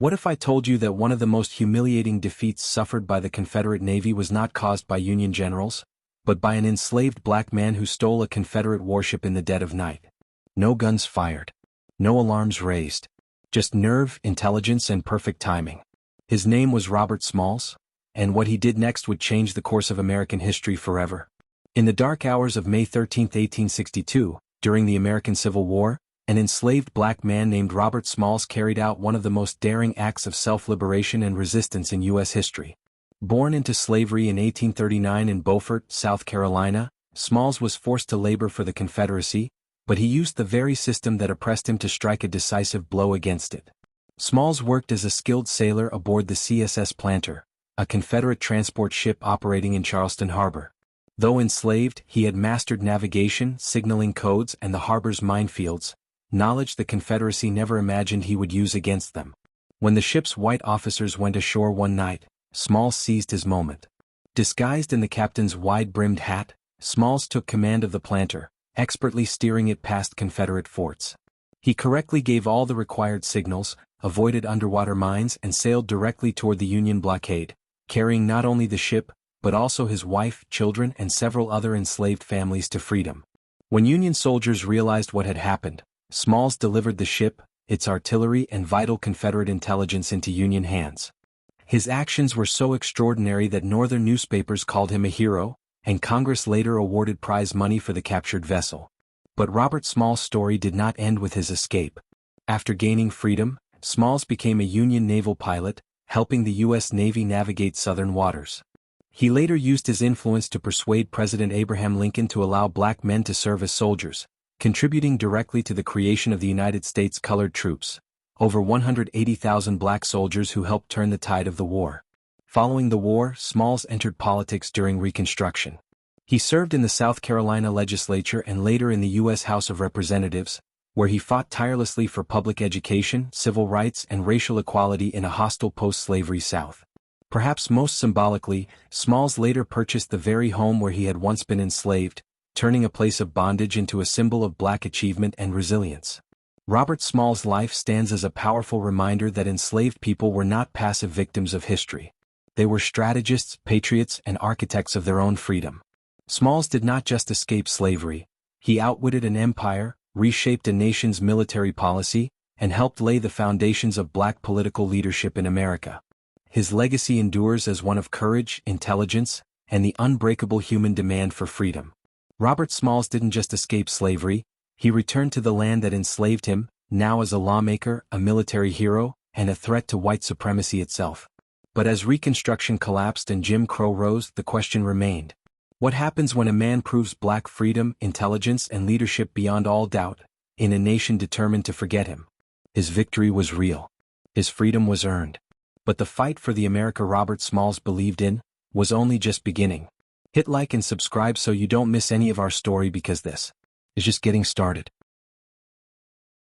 What if I told you that one of the most humiliating defeats suffered by the Confederate Navy was not caused by Union generals, but by an enslaved black man who stole a Confederate warship in the dead of night? No guns fired. No alarms raised. Just nerve, intelligence, and perfect timing. His name was Robert Smalls, and what he did next would change the course of American history forever. In the dark hours of May 13, 1862, during the American Civil War, an enslaved black man named Robert Smalls carried out one of the most daring acts of self-liberation and resistance in U.S. history. Born into slavery in 1839 in Beaufort, South Carolina, Smalls was forced to labor for the Confederacy, but he used the very system that oppressed him to strike a decisive blow against it. Smalls worked as a skilled sailor aboard the CSS Planter, a Confederate transport ship operating in Charleston Harbor. Though enslaved, he had mastered navigation, signaling codes, and the harbor's minefields, knowledge the Confederacy never imagined he would use against them. When the ship's white officers went ashore one night, Smalls seized his moment. Disguised in the captain's wide-brimmed hat, Smalls took command of the Planter, expertly steering it past Confederate forts. He correctly gave all the required signals, avoided underwater mines, and sailed directly toward the Union blockade, carrying not only the ship, but also his wife, children, and several other enslaved families to freedom. When Union soldiers realized what had happened, Smalls delivered the ship, its artillery, and vital Confederate intelligence into Union hands. His actions were so extraordinary that Northern newspapers called him a hero, and Congress later awarded prize money for the captured vessel. But Robert Smalls' story did not end with his escape. After gaining freedom, Smalls became a Union naval pilot, helping the U.S. Navy navigate southern waters. He later used his influence to persuade President Abraham Lincoln to allow black men to serve as soldiers, contributing directly to the creation of the United States Colored Troops, over 180,000 black soldiers who helped turn the tide of the war. Following the war, Smalls entered politics during Reconstruction. He served in the South Carolina legislature and later in the U.S. House of Representatives, where he fought tirelessly for public education, civil rights, and racial equality in a hostile post-slavery South. Perhaps most symbolically, Smalls later purchased the very home where he had once been enslaved, turning a place of bondage into a symbol of black achievement and resilience. Robert Smalls' life stands as a powerful reminder that enslaved people were not passive victims of history. They were strategists, patriots, and architects of their own freedom. Smalls did not just escape slavery, he outwitted an empire, reshaped a nation's military policy, and helped lay the foundations of black political leadership in America. His legacy endures as one of courage, intelligence, and the unbreakable human demand for freedom. Robert Smalls didn't just escape slavery, he returned to the land that enslaved him, now as a lawmaker, a military hero, and a threat to white supremacy itself. But as Reconstruction collapsed and Jim Crow rose, the question remained. What happens when a man proves black freedom, intelligence, and leadership beyond all doubt, in a nation determined to forget him? His victory was real. His freedom was earned. But the fight for the America Robert Smalls believed in was only just beginning. Hit like and subscribe so you don't miss any of our story, because this is just getting started.